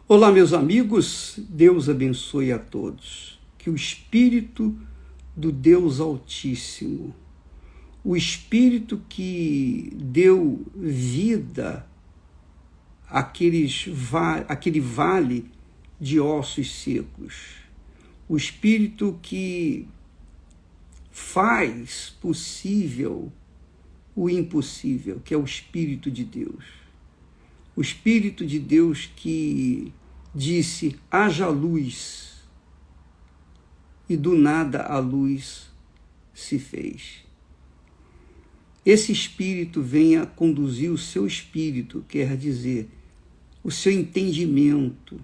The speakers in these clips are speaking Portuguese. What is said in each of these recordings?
Olá, meus amigos, Deus abençoe a todos. Que o Espírito do Deus Altíssimo, o Espírito que deu vida àquele vale de ossos secos, o Espírito que faz possível o impossível, que é o Espírito de Deus. O Espírito de Deus que disse, haja luz, e do nada a luz se fez. Esse Espírito venha conduzir o seu espírito, quer dizer, o seu entendimento,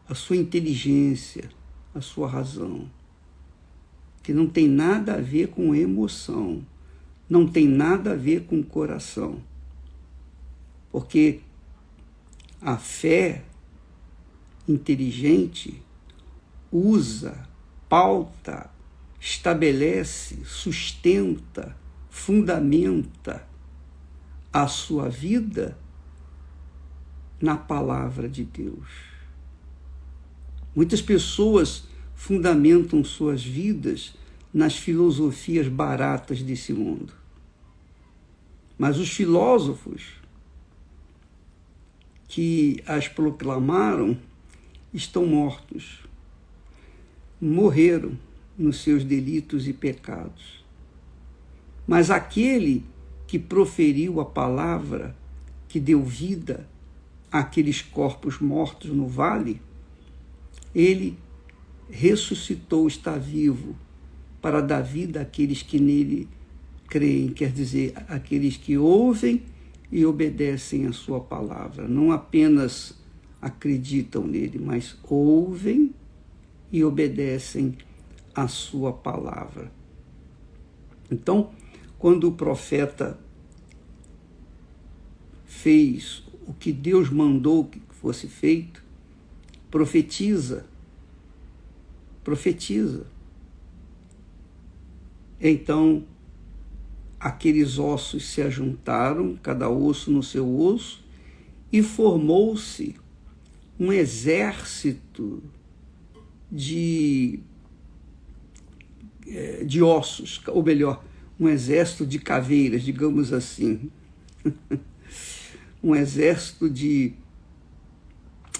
a sua inteligência, a sua razão, que não tem nada a ver com emoção, não tem nada a ver com coração. Porque a fé inteligente usa, pauta, estabelece, sustenta, fundamenta a sua vida na palavra de Deus. Muitas pessoas fundamentam suas vidas nas filosofias baratas desse mundo. Mas os filósofos que as proclamaram estão mortos, morreram nos seus delitos e pecados. Mas aquele que proferiu a palavra, que deu vida àqueles corpos mortos no vale, ele ressuscitou, está vivo, para dar vida àqueles que nele creem, quer dizer, aqueles que ouvem e obedecem a sua palavra. Não apenas acreditam nele, mas ouvem e obedecem a sua palavra. Então, quando o profeta fez o que Deus mandou que fosse feito, profetiza. Então, aqueles ossos se ajuntaram, cada osso no seu osso, e formou-se um exército de ossos, ou melhor, um exército de caveiras, digamos assim. Um exército de,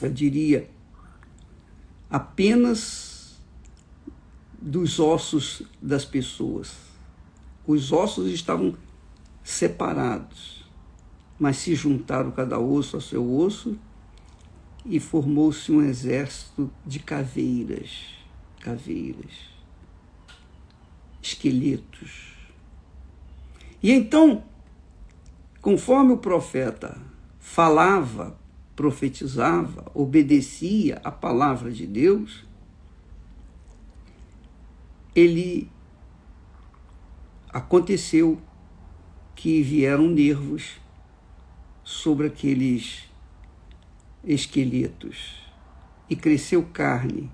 eu diria, apenas dos ossos das pessoas. Os ossos estavam separados, mas se juntaram cada osso ao seu osso e formou-se um exército de caveiras, esqueletos. E então, conforme o profeta falava, profetizava, obedecia a palavra de Deus, aconteceu que vieram nervos sobre aqueles esqueletos e cresceu carne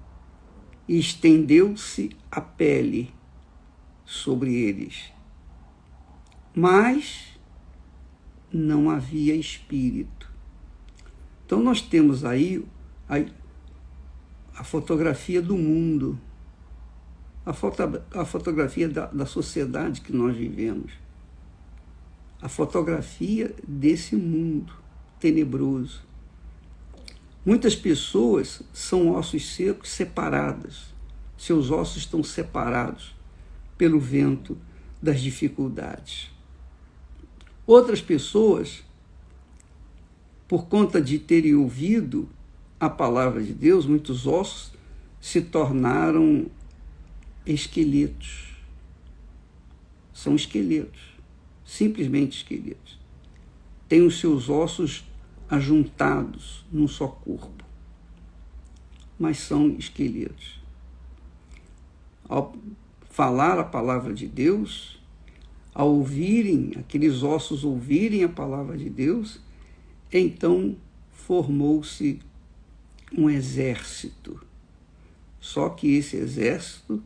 e estendeu-se a pele sobre eles. Mas não havia espírito. Então nós temos aí a fotografia do mundo, a fotografia da sociedade que nós vivemos, a fotografia desse mundo tenebroso. Muitas pessoas são ossos secos separadas, seus ossos estão separados pelo vento das dificuldades. Outras pessoas, por conta de terem ouvido a palavra de Deus, muitos ossos se tornaram esqueletos. São esqueletos, simplesmente esqueletos. Têm os seus ossos ajuntados num só corpo, mas são esqueletos. Ao falar a palavra de Deus, ao ouvirem, aqueles ossos ouvirem a palavra de Deus, então formou-se um exército. Só que esse exército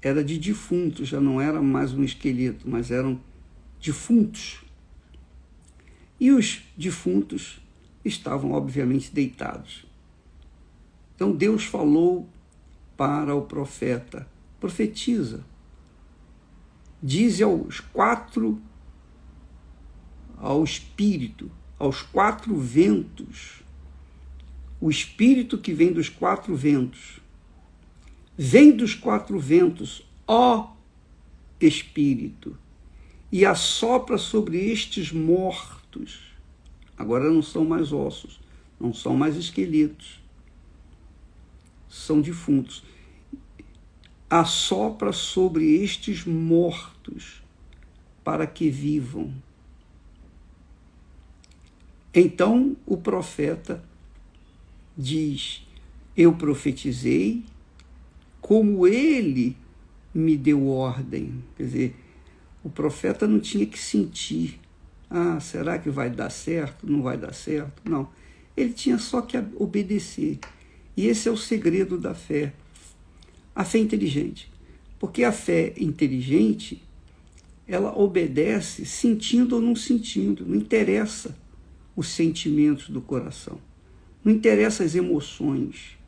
era de defuntos, já não era mais um esqueleto, mas eram defuntos. E os defuntos estavam, obviamente, deitados. Então Deus falou para o profeta: profetiza, diz ao espírito, aos 4 ventos, o espírito que vem dos 4 ventos, vem dos 4 ventos, ó Espírito, e assopra sobre estes mortos. Agora não são mais ossos, não são mais esqueletos, são defuntos. Assopra sobre estes mortos para que vivam. Então o profeta diz: eu profetizei como ele me deu ordem. Quer dizer, o profeta não tinha que sentir: ah, será que vai dar certo? Não vai dar certo? Não. Ele tinha só que obedecer. E esse é o segredo da fé. A fé inteligente. Porque a fé inteligente, ela obedece sentindo ou não sentindo. Não interessa os sentimentos do coração. Não interessa as emoções.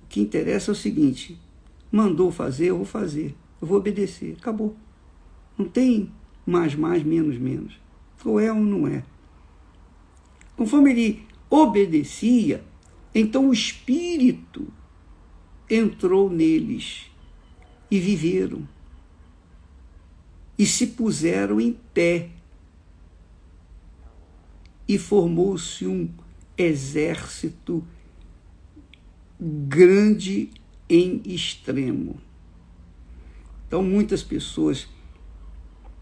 O que interessa é o seguinte: mandou fazer, eu vou fazer. Eu vou obedecer. Acabou. Não tem mais, menos. Ou é ou não é. Conforme ele obedecia, então o Espírito entrou neles e viveram. E se puseram em pé. E formou-se um exército grande em extremo. Então, muitas pessoas,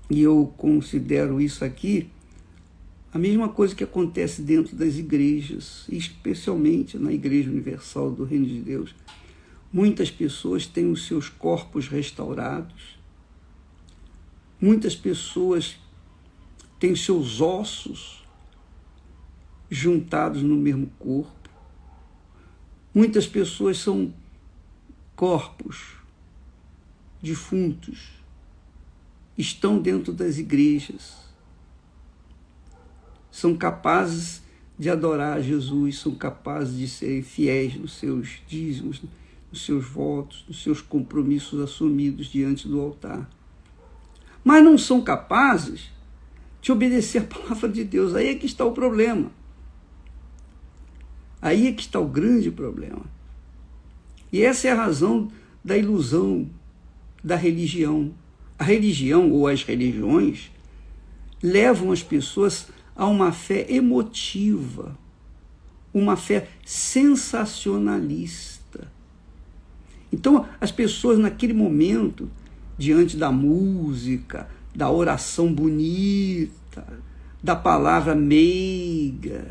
e eu considero isso aqui a mesma coisa que acontece dentro das igrejas, especialmente na Igreja Universal do Reino de Deus. Muitas pessoas têm os seus corpos restaurados, muitas pessoas têm seus ossos juntados no mesmo corpo, muitas pessoas são corpos defuntos, estão dentro das igrejas, são capazes de adorar a Jesus, são capazes de serem fiéis nos seus dízimos, nos seus votos, nos seus compromissos assumidos diante do altar. Mas não são capazes de obedecer a palavra de Deus. Aí é que está o problema. Aí é que está o grande problema. E essa é a razão da ilusão da religião. A religião ou as religiões levam as pessoas a uma fé emotiva, uma fé sensacionalista. Então, as pessoas naquele momento, diante da música, da oração bonita, da palavra meiga,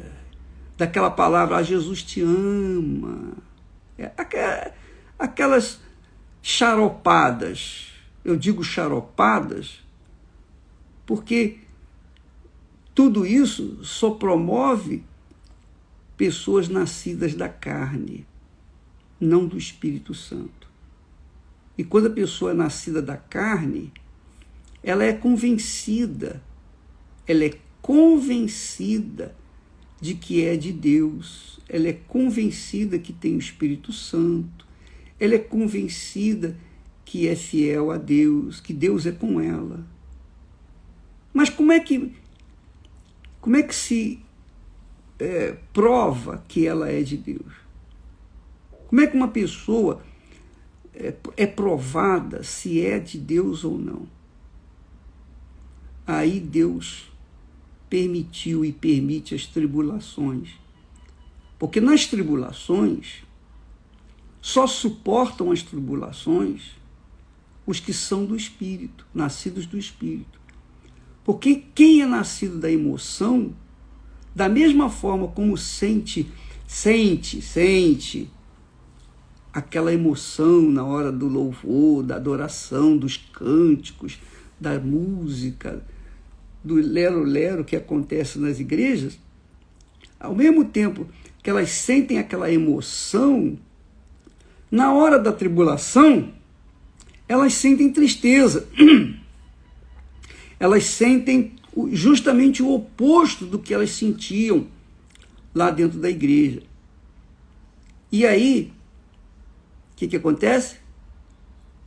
daquela palavra: ah, Jesus te ama, aquelas xaropadas. Eu digo xaropadas porque tudo isso só promove pessoas nascidas da carne, não do Espírito Santo. E quando a pessoa é nascida da carne, ela é convencida de que é de Deus, ela é convencida que tem o Espírito Santo, ela é convencida que é fiel a Deus, que Deus é com ela. Mas como é que se prova que ela é de Deus? Como é que uma pessoa é provada se é de Deus ou não? Aí Deus permitiu e permite as tribulações. Porque nas tribulações, só suportam as tribulações os que são do Espírito, nascidos do Espírito. Porque quem é nascido da emoção, da mesma forma como sente aquela emoção na hora do louvor, da adoração, dos cânticos, da música, do lero-lero que acontece nas igrejas, ao mesmo tempo que elas sentem aquela emoção, na hora da tribulação, elas sentem tristeza. Elas sentem justamente o oposto do que elas sentiam lá dentro da igreja. E aí, o que acontece?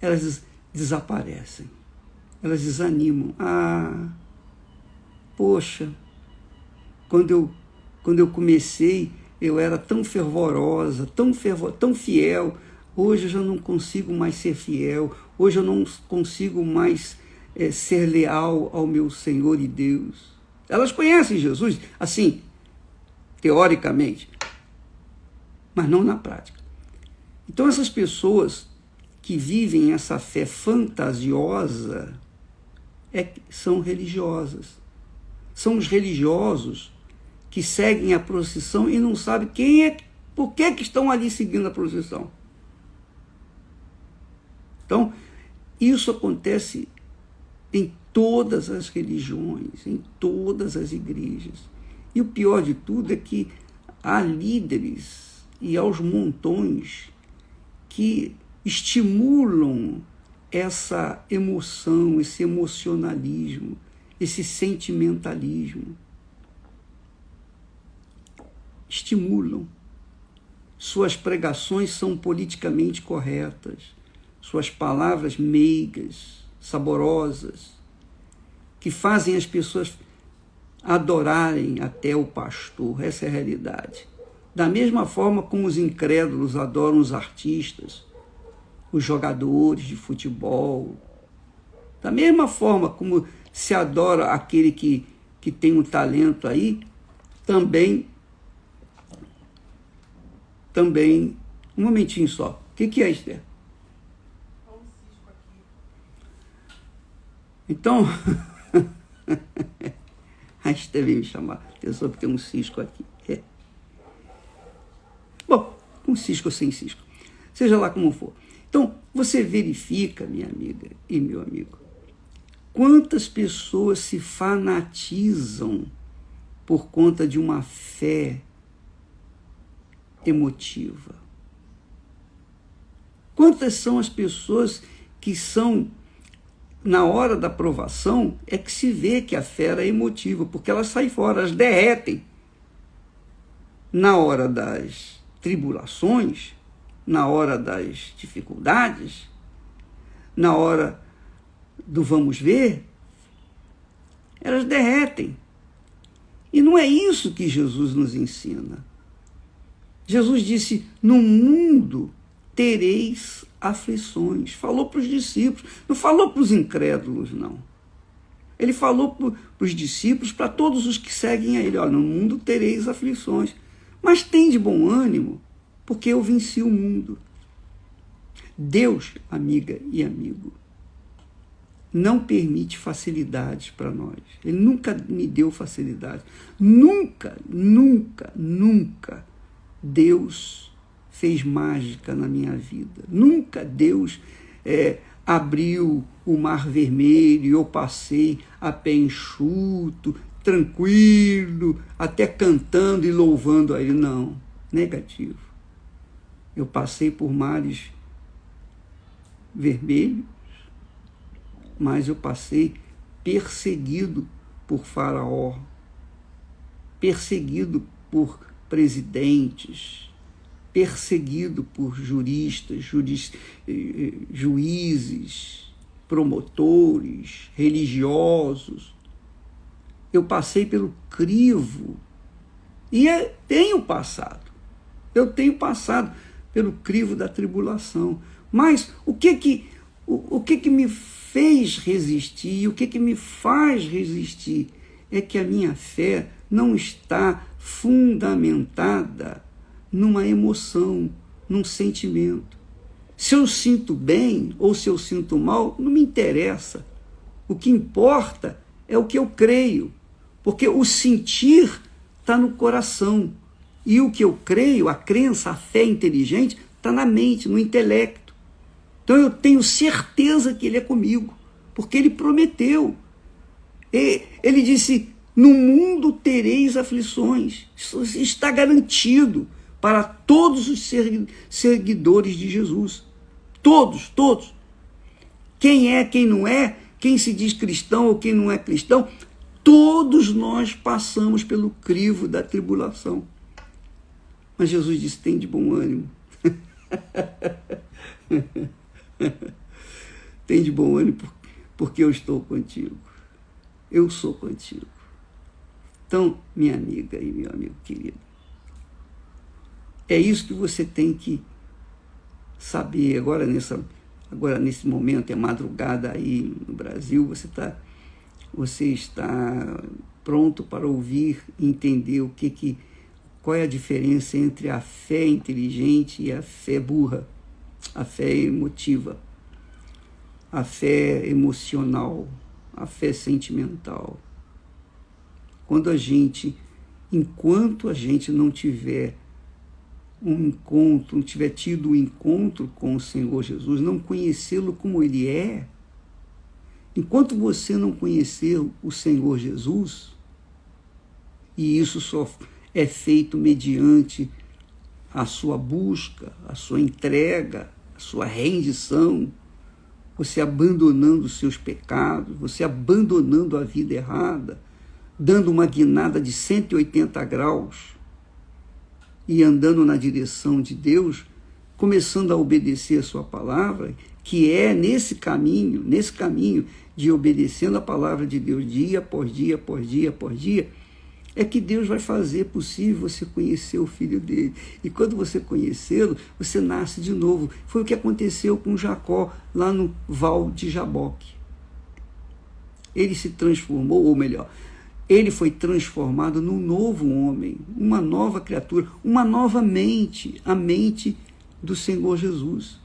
Elas desaparecem, elas desanimam. Poxa, quando eu comecei, eu era tão fervorosa, tão fiel. Hoje eu já não consigo mais ser fiel. Hoje eu não consigo mais ser leal ao meu Senhor e Deus. Elas conhecem Jesus, assim, teoricamente, mas não na prática. Então essas pessoas que vivem essa fé fantasiosa são religiosas. São os religiosos que seguem a procissão e não sabem por que estão ali seguindo a procissão. Então, isso acontece em todas as religiões, em todas as igrejas. E o pior de tudo é que há líderes e aos montões que estimulam essa emoção, esse emocionalismo, esse sentimentalismo. Estimulam. Suas pregações são politicamente corretas, suas palavras meigas, saborosas, que fazem as pessoas adorarem até o pastor. Essa é a realidade. Da mesma forma como os incrédulos adoram os artistas, os jogadores de futebol, da mesma forma como se adora aquele que tem um talento aí, também, um momentinho só. O que é, Esther? Então, a Esther veio me chamar, pensou que tem um cisco aqui. Bom, com cisco ou sem cisco, seja lá como for. Então, você verifica, minha amiga e meu amigo, quantas pessoas se fanatizam por conta de uma fé emotiva. Quantas são as pessoas que são, na hora da provação, é que se vê que a fé era emotiva, porque elas saem fora, elas derretem. Na hora das tribulações, na hora das dificuldades, na hora do vamos ver, elas derretem. E não é isso que Jesus nos ensina. Jesus disse, no mundo tereis aflições. Falou para os discípulos, não falou para os incrédulos, não. Ele falou para os discípulos, para todos os que seguem a ele, olha, no mundo tereis aflições, mas tem de bom ânimo, porque eu venci o mundo. Deus, amiga e amigo, não permite facilidades para nós. Ele nunca me deu facilidade. Nunca, nunca, nunca Deus fez mágica na minha vida. Nunca Deus abriu o mar vermelho e eu passei a pé enxuto, tranquilo, até cantando e louvando a Ele. Não, negativo. Eu passei por mares vermelhos, mas eu passei perseguido por Faraó, perseguido por presidentes, perseguido por juristas, juízes, promotores, religiosos. Eu passei pelo crivo e tenho passado. Eu tenho passado pelo crivo da tribulação. Mas o que me fez resistir, o que me faz resistir, é que a minha fé não está fundamentada numa emoção, num sentimento. Se eu sinto bem ou se eu sinto mal, não me interessa. O que importa é o que eu creio, porque o sentir está no coração. E o que eu creio, a crença, a fé inteligente, está na mente, no intelecto. Então eu tenho certeza que Ele é comigo, porque Ele prometeu. Ele disse, no mundo tereis aflições. Isso está garantido para todos os seguidores de Jesus. Todos, todos. Quem é, quem não é, quem se diz cristão ou quem não é cristão, todos nós passamos pelo crivo da tribulação. Mas Jesus disse, tem de bom ânimo. Tem de bom ânimo porque eu estou contigo. Eu sou contigo. Então, minha amiga e meu amigo querido, é isso que você tem que saber. Agora nesse momento, é madrugada aí no Brasil, você está pronto para ouvir e entender qual é a diferença entre a fé inteligente e a fé burra, a fé emotiva, a fé emocional, a fé sentimental. Enquanto a gente não tiver não tiver tido um encontro com o Senhor Jesus, não conhecê-lo como ele é, enquanto você não conhecer o Senhor Jesus, e isso só é feito mediante a sua busca, a sua entrega, a sua rendição, você abandonando os seus pecados, você abandonando a vida errada, dando uma guinada de 180 graus e andando na direção de Deus, começando a obedecer a sua palavra, que é nesse caminho de obedecendo a palavra de Deus dia após dia, após dia, após dia, é que Deus vai fazer possível você conhecer o Filho dele. E quando você conhecê-lo, você nasce de novo. Foi o que aconteceu com Jacó lá no Val de Jaboque. Ele se transformou, ou melhor, ele foi transformado num novo homem, uma nova criatura, uma nova mente, a mente do Senhor Jesus.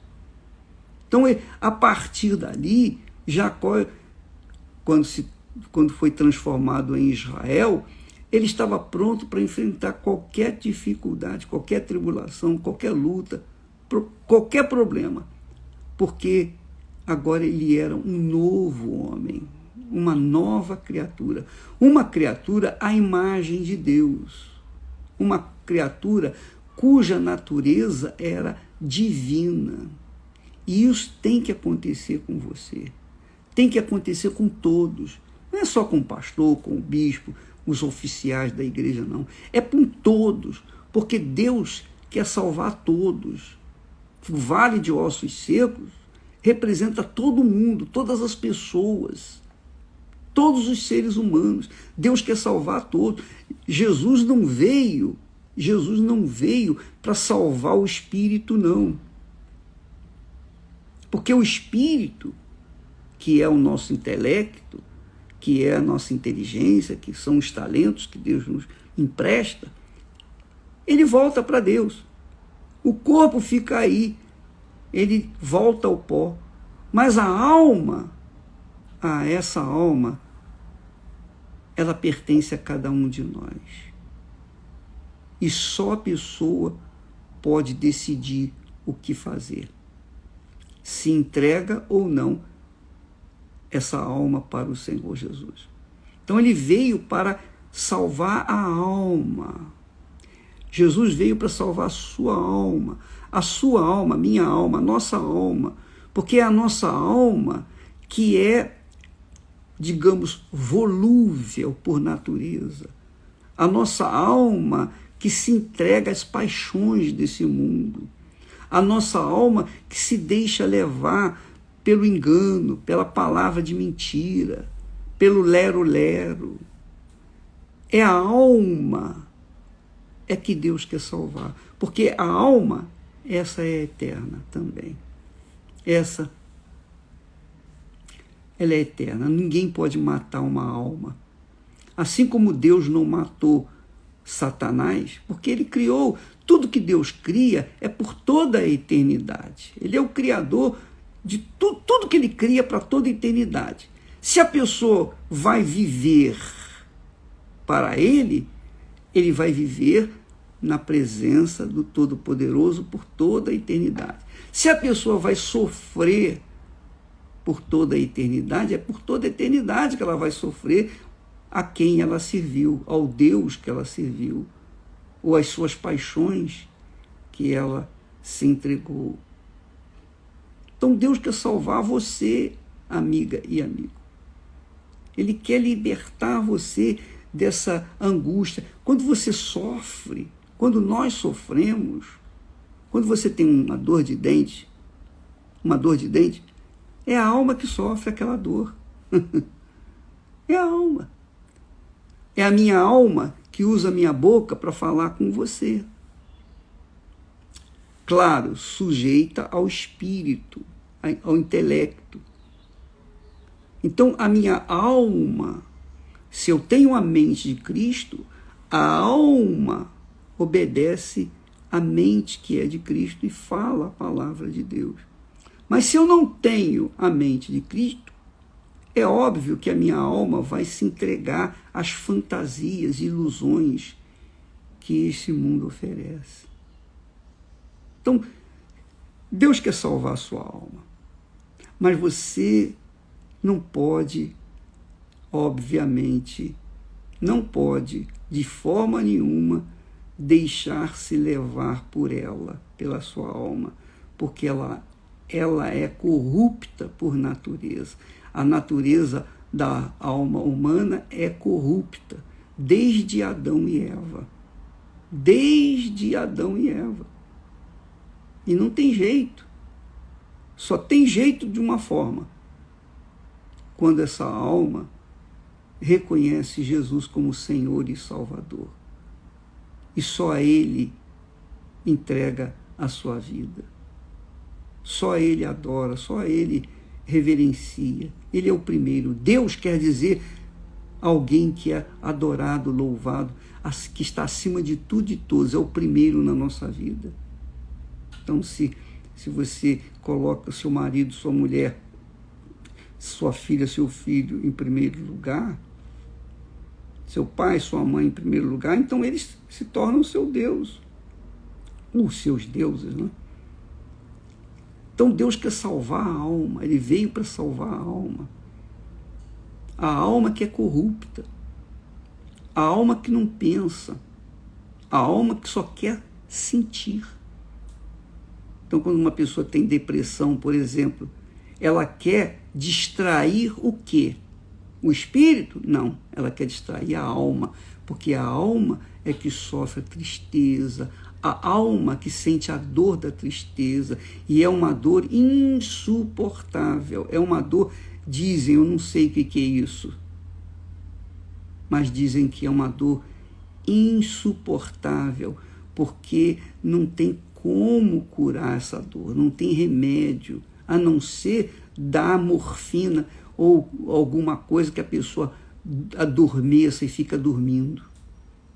Então, a partir dali, Jacó, quando foi transformado em Israel, ele estava pronto para enfrentar qualquer dificuldade, qualquer tribulação, qualquer luta, qualquer problema, porque agora ele era um novo homem, uma nova criatura, uma criatura à imagem de Deus, uma criatura cuja natureza era divina. E isso tem que acontecer com você, tem que acontecer com todos, não é só com o pastor, com o bispo, os oficiais da igreja, não. É com todos, porque Deus quer salvar todos. O vale de ossos secos representa todo mundo, todas as pessoas, todos os seres humanos. Deus quer salvar todos. Jesus não veio para salvar o espírito, não. Porque o espírito, que é o nosso intelecto, que é a nossa inteligência, que são os talentos que Deus nos empresta, ele volta para Deus. O corpo fica aí, ele volta ao pó. Mas a alma, essa alma, ela pertence a cada um de nós. E só a pessoa pode decidir o que fazer. Se entrega ou não essa alma para o Senhor Jesus. Então ele veio para salvar a alma. Jesus veio para salvar a sua alma, minha alma, a nossa alma, porque é a nossa alma que é, digamos, volúvel por natureza. A nossa alma que se entrega às paixões desse mundo. A nossa alma que se deixa levar pelo engano, pela palavra de mentira, pelo lero-lero. É a alma que Deus quer salvar. Porque a alma, essa é eterna também. Ela é eterna. Ninguém pode matar uma alma. Assim como Deus não matou Satanás, porque ele criou, tudo que Deus cria é por toda a eternidade. Ele é o criador de tudo que ele cria para toda a eternidade. Se a pessoa vai viver para ele vai viver na presença do Todo-Poderoso por toda a eternidade. Se a pessoa vai sofrer por toda a eternidade, é por toda a eternidade que ela vai sofrer a quem ela serviu, ao Deus que ela serviu, ou às suas paixões que ela se entregou. Então Deus quer salvar você, amiga e amigo. Ele quer libertar você dessa angústia. Quando você sofre, Quando nós sofremos, quando você tem uma dor de dente, é a alma que sofre aquela dor. É a alma. É a minha alma que usa a minha boca para falar com você. Claro, sujeita ao espírito, ao intelecto. Então, a minha alma, se eu tenho a mente de Cristo, a alma obedece à mente que é de Cristo e fala a palavra de Deus. Mas se eu não tenho a mente de Cristo, é óbvio que a minha alma vai se entregar às fantasias e ilusões que esse mundo oferece. Então, Deus quer salvar a sua alma, mas você não pode, obviamente, não pode, de forma nenhuma, deixar-se levar por ela, pela sua alma, porque ela é corrupta por natureza. A natureza da alma humana é corrupta, desde Adão e Eva. Desde Adão e Eva. E não tem jeito. Só tem jeito de uma forma. Quando essa alma reconhece Jesus como Senhor e Salvador. E só a Ele entrega a sua vida. Só a Ele adora, só a Ele reverencia. Ele é o primeiro. Deus quer dizer alguém que é adorado, louvado, que está acima de tudo e todos, é o primeiro na nossa vida. Então, se você coloca seu marido, sua mulher, sua filha, seu filho em primeiro lugar, seu pai, sua mãe em primeiro lugar, então eles se tornam seu Deus, os seus deuses, né? Então Deus quer salvar a alma, Ele veio para salvar a alma que é corrupta, a alma que não pensa, a alma que só quer sentir. Então, quando uma pessoa tem depressão, por exemplo, ela quer distrair o quê? O espírito? Não, ela quer distrair a alma, porque a alma é que sofre a tristeza, a alma que sente a dor da tristeza, e é uma dor insuportável, é uma dor, dizem, eu não sei o que é isso, mas dizem que é uma dor insuportável, porque não tem como curar essa dor, não tem remédio, a não ser dar morfina ou alguma coisa que a pessoa adormeça e fica dormindo.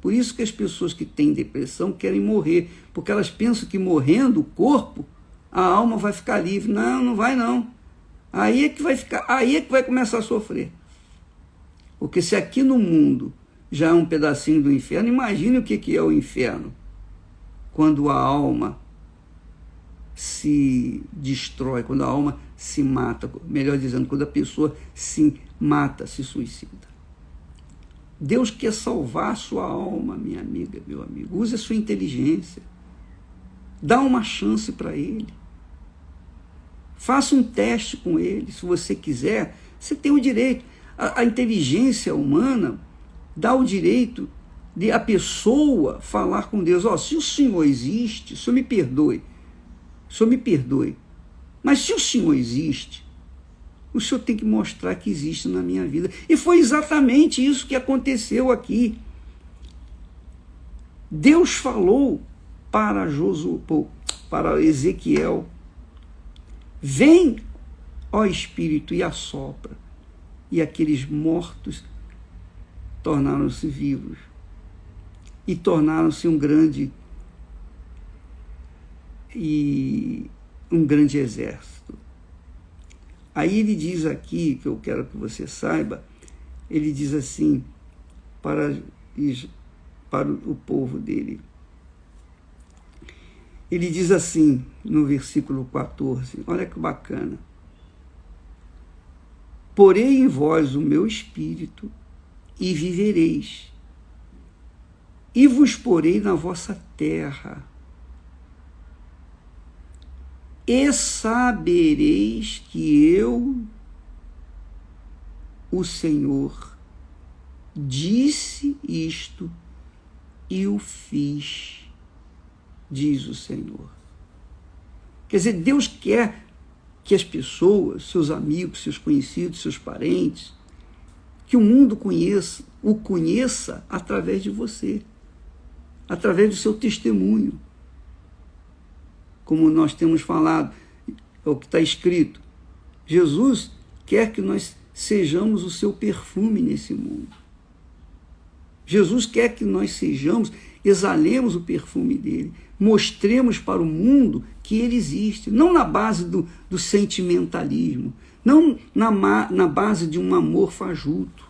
Por isso que as pessoas que têm depressão querem morrer, porque elas pensam que morrendo o corpo, a alma vai ficar livre. Não, não vai não. Aí é que vai começar a sofrer. Porque se aqui no mundo já é um pedacinho do inferno, imagine o que é o inferno. Quando a alma se destrói, quando a alma se mata, melhor dizendo, quando a pessoa se mata, se suicida. Deus quer salvar a sua alma, minha amiga, meu amigo. Use a sua inteligência. Dá uma chance para Ele. Faça um teste com Ele. Se você quiser, você tem o direito. A inteligência humana dá o direito de a pessoa falar com Deus. Se o Senhor existe, o Senhor me perdoe. Mas se o Senhor existe, o Senhor tem que mostrar que existe na minha vida. E foi exatamente isso que aconteceu aqui. Deus falou para Ezequiel: vem, ó Espírito, e assopra. E aqueles mortos tornaram-se vivos. E tornaram-se um grande exército. Aí ele diz aqui, que eu quero que você saiba, ele diz assim para o povo dele. Ele diz assim, no versículo 14, olha que bacana: porei em vós o meu espírito e vivereis, e vos porei na vossa terra, e sabereis que eu, o Senhor, disse isto e o fiz. diz o Senhor. Quer dizer, Deus quer que as pessoas, seus amigos, seus conhecidos, seus parentes, que o mundo o conheça através de você, através do seu testemunho. Como nós temos falado, é o que está escrito, Jesus quer que nós sejamos o seu perfume nesse mundo. Jesus quer que nós sejamos, exalemos o perfume dele, mostremos para o mundo que ele existe, não na base do sentimentalismo, não na base de um amor fajuto,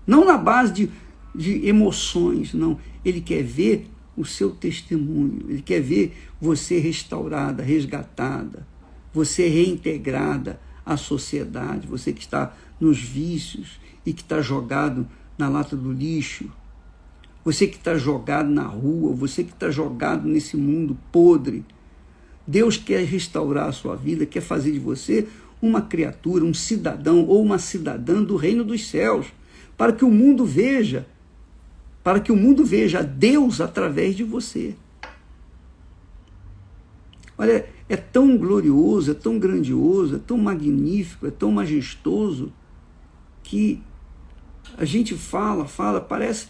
não na base de emoções, não. Ele quer ver o seu testemunho, ele quer ver você restaurada, resgatada, você reintegrada à sociedade, você que está nos vícios e que está jogado na lata do lixo, você que está jogado na rua, você que está jogado nesse mundo podre. Deus quer restaurar a sua vida, quer fazer de você uma criatura, um cidadão ou uma cidadã do reino dos céus, para que o mundo veja Deus através de você. Olha, é tão glorioso, é tão grandioso, é tão magnífico, é tão majestoso, que a gente fala, parece,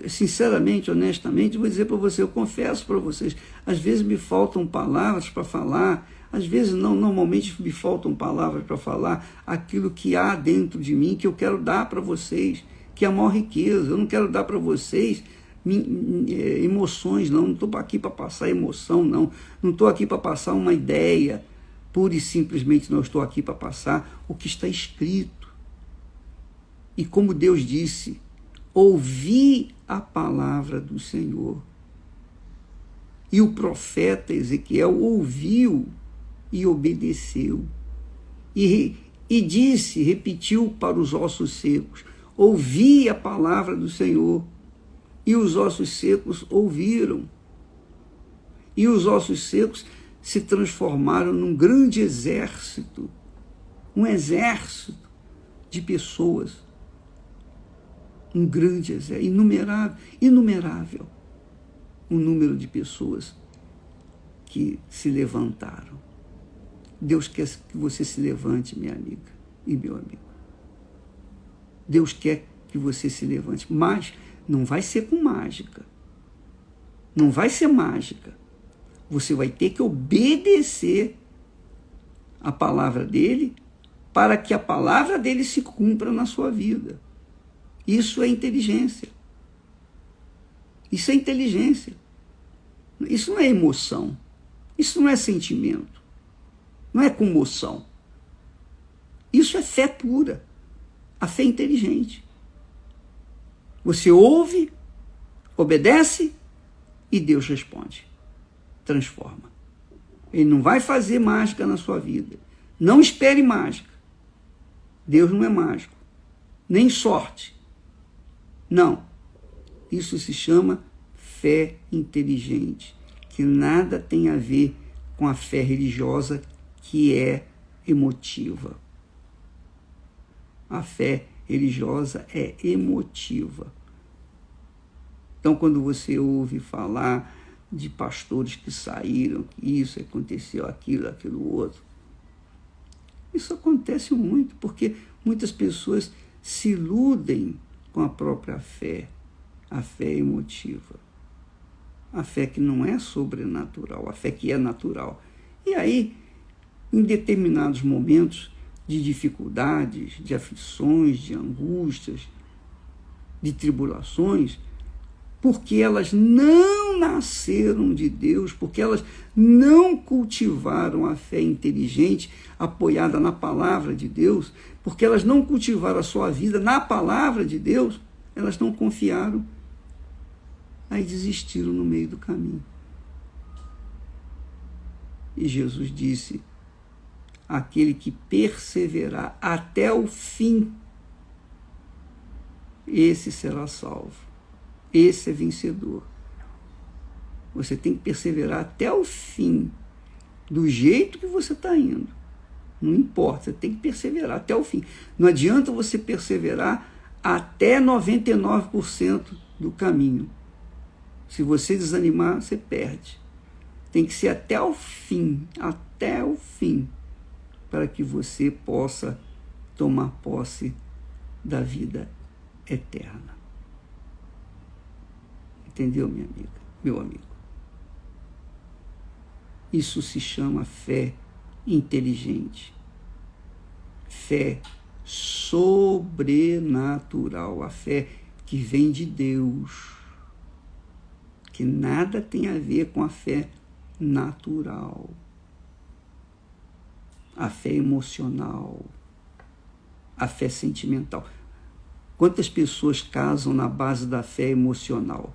sinceramente, honestamente, vou dizer para você, eu confesso para vocês, às vezes me faltam palavras para falar, às vezes não, normalmente me faltam palavras para falar aquilo que há dentro de mim, que eu quero dar para vocês, que é a maior riqueza. Eu não quero dar para vocês emoções, não estou aqui para passar emoção, não estou aqui para passar uma ideia, pura e simplesmente não estou aqui para passar o que está escrito. E como Deus disse, ouvi a palavra do Senhor. E o profeta Ezequiel ouviu e obedeceu. E disse, repetiu para os ossos secos, ouvi a palavra do Senhor. E os ossos secos ouviram. E os ossos secos se transformaram num grande exército. Um exército de pessoas. Um grande exército, inumerável o número de pessoas que se levantaram. Deus quer que você se levante, minha amiga e meu amigo. Deus quer que você se levante, mas não vai ser com mágica. Não vai ser mágica. Você vai ter que obedecer a palavra dele para que a palavra dele se cumpra na sua vida. Isso é inteligência. Isso é inteligência. Isso não é emoção. Isso não é sentimento. Não é comoção. Isso é fé pura. A fé inteligente. Você ouve, obedece e Deus responde. Transforma. Ele não vai fazer mágica na sua vida. Não espere mágica. Deus não é mágico. Nem sorte. Não. Isso se chama fé inteligente, que nada tem a ver com a fé religiosa, que é emotiva. A fé religiosa é emotiva. Então, quando você ouve falar de pastores que saíram, que isso aconteceu, aquilo outro, isso acontece muito, porque muitas pessoas se iludem com a própria fé, a fé emotiva, a fé que não é sobrenatural, a fé que é natural. E aí, em determinados momentos de dificuldades, de aflições, de angústias, de tribulações, porque elas não nasceram de Deus, porque elas não cultivaram a fé inteligente apoiada na palavra de Deus, porque elas não cultivaram a sua vida na palavra de Deus, elas não confiaram, aí desistiram no meio do caminho. E Jesus disse, aquele que perseverar até o fim, esse será salvo. Esse é vencedor. Você tem que perseverar até o fim, do jeito que você está indo. Não importa, você tem que perseverar até o fim. Não adianta você perseverar até 99% do caminho. Se você desanimar, você perde. tem que ser até o fim, para que você possa tomar posse da vida eterna. Entendeu, minha amiga, meu amigo? Isso se chama fé inteligente, fé sobrenatural, a fé que vem de Deus, que nada tem a ver com a fé natural, a fé emocional, a fé sentimental. Quantas pessoas casam na base da fé emocional?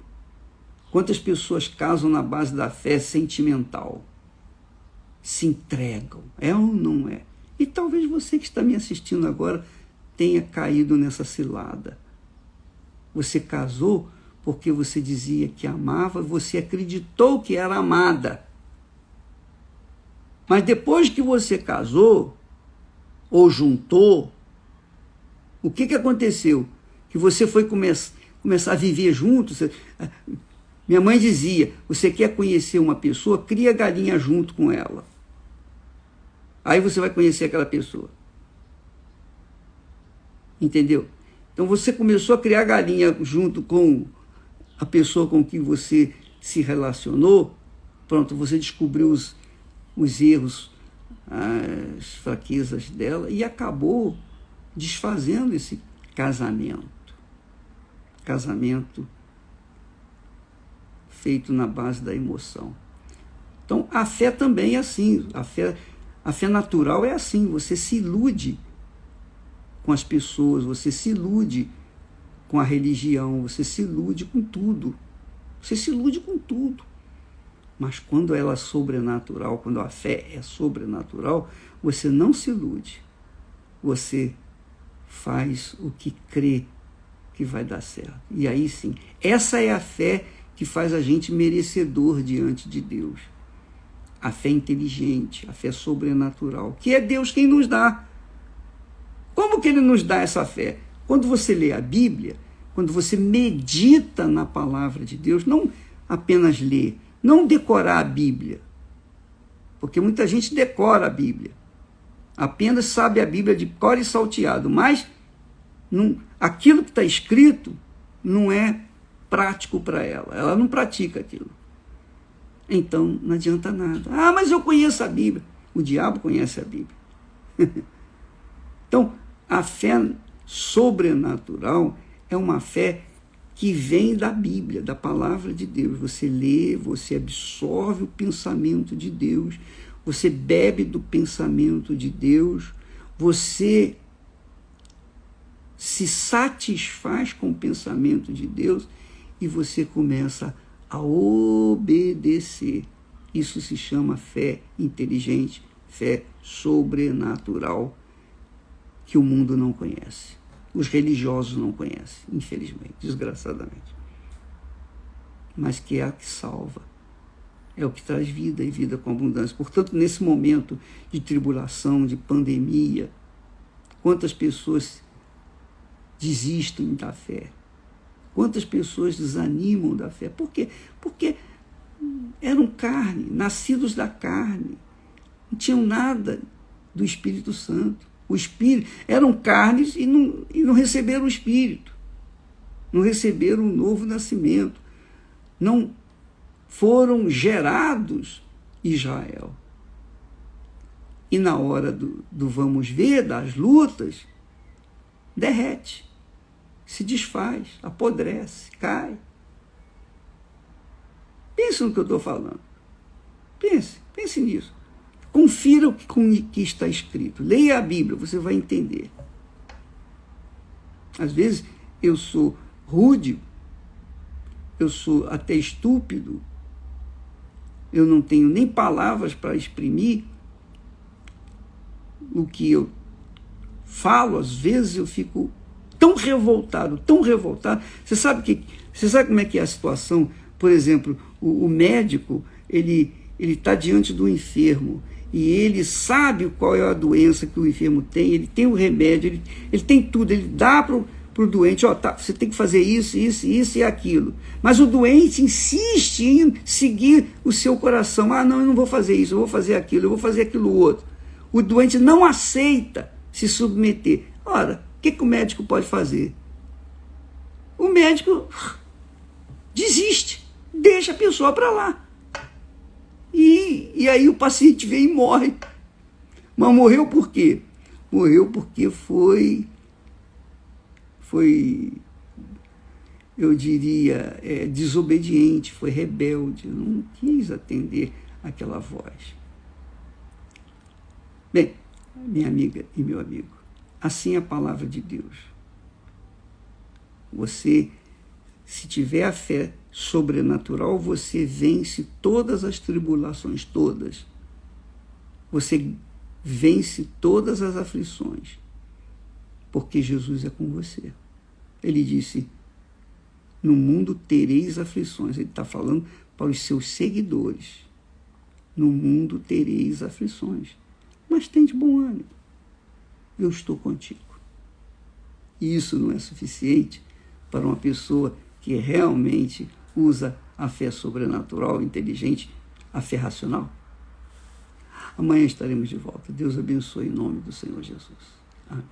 Quantas pessoas casam na base da fé sentimental? Se entregam, é ou não é? E talvez você que está me assistindo agora tenha caído nessa cilada. Você casou porque você dizia que amava, você acreditou que era amada. Mas depois que você casou, ou juntou, o que aconteceu? Que você foi começar a viver junto. Minha mãe dizia, você quer conhecer uma pessoa, cria galinha junto com ela. Aí você vai conhecer aquela pessoa. Entendeu? Então você começou a criar galinha junto com a pessoa com quem você se relacionou. Pronto, você descobriu os erros, as fraquezas dela e acabou desfazendo esse casamento. Casamento feito na base da emoção. Então, a fé também é assim. A fé natural é assim. Você se ilude com as pessoas, você se ilude com a religião, você se ilude com tudo. Você se ilude com tudo. Mas quando ela é sobrenatural, quando a fé é sobrenatural, você não se ilude. Você faz o que crê que vai dar certo. E aí sim, essa é a fé que faz a gente merecedor diante de Deus. A fé inteligente, a fé sobrenatural, que é Deus quem nos dá. Como que Ele nos dá essa fé? Quando você lê a Bíblia, quando você medita na palavra de Deus, não apenas lê, não decorar a Bíblia, porque muita gente decora a Bíblia, apenas sabe a Bíblia de cor e salteado, mas aquilo que está escrito não é prático para ela não pratica aquilo. Então não adianta nada. Ah, mas eu conheço a Bíblia. O diabo conhece a Bíblia. Então, a fé sobrenatural é uma fé que vem da Bíblia, da palavra de Deus. Você lê, você absorve o pensamento de Deus, você bebe do pensamento de Deus, você se satisfaz com o pensamento de Deus e você começa a obedecer. Isso se chama fé inteligente, fé sobrenatural, que o mundo não conhece. Os religiosos não conhecem, infelizmente, desgraçadamente. Mas que é a que salva. É o que traz vida e vida com abundância. Portanto, nesse momento de tribulação, de pandemia, quantas pessoas desistem da fé? Quantas pessoas desanimam da fé? Por quê? Porque eram carne, nascidos da carne. Não tinham nada do Espírito Santo. O Espírito, eram carnes e não receberam o Espírito. Não receberam um novo nascimento. Não foram gerados Israel. E na hora do vamos ver, das lutas, derrete, se desfaz, apodrece, cai. Pense no que eu estou falando. Pense nisso. Confira o que está escrito. Leia a Bíblia, você vai entender. Às vezes eu sou rude, eu sou até estúpido, eu não tenho nem palavras para exprimir o que eu falo. Às vezes eu fico tão revoltado. Você sabe como é que é a situação? Por exemplo, o médico, ele está diante do enfermo e ele sabe qual é a doença que o enfermo tem, ele tem o remédio, ele tem tudo, ele dá para para o doente, tá, você tem que fazer isso, isso, isso e aquilo. Mas o doente insiste em seguir o seu coração. Não, eu não vou fazer isso, eu vou fazer aquilo, eu vou fazer aquilo outro. O doente não aceita se submeter. Ora, o que o médico pode fazer? O médico desiste, deixa a pessoa para lá. E aí o paciente vem e morre. Mas morreu por quê? Morreu porque foi eu diria, desobediente, foi rebelde, não quis atender aquela voz. Bem, minha amiga e meu amigo, assim é a palavra de Deus. Você, se tiver a fé sobrenatural, você vence todas as tribulações, todas. Você vence todas as aflições, porque Jesus é com você. Ele disse, no mundo tereis aflições. Ele está falando para os seus seguidores. No mundo tereis aflições. Mas tem de bom ânimo. Eu estou contigo. E isso não é suficiente para uma pessoa que realmente usa a fé sobrenatural, inteligente, a fé racional? Amanhã estaremos de volta. Deus abençoe em nome do Senhor Jesus. Amém.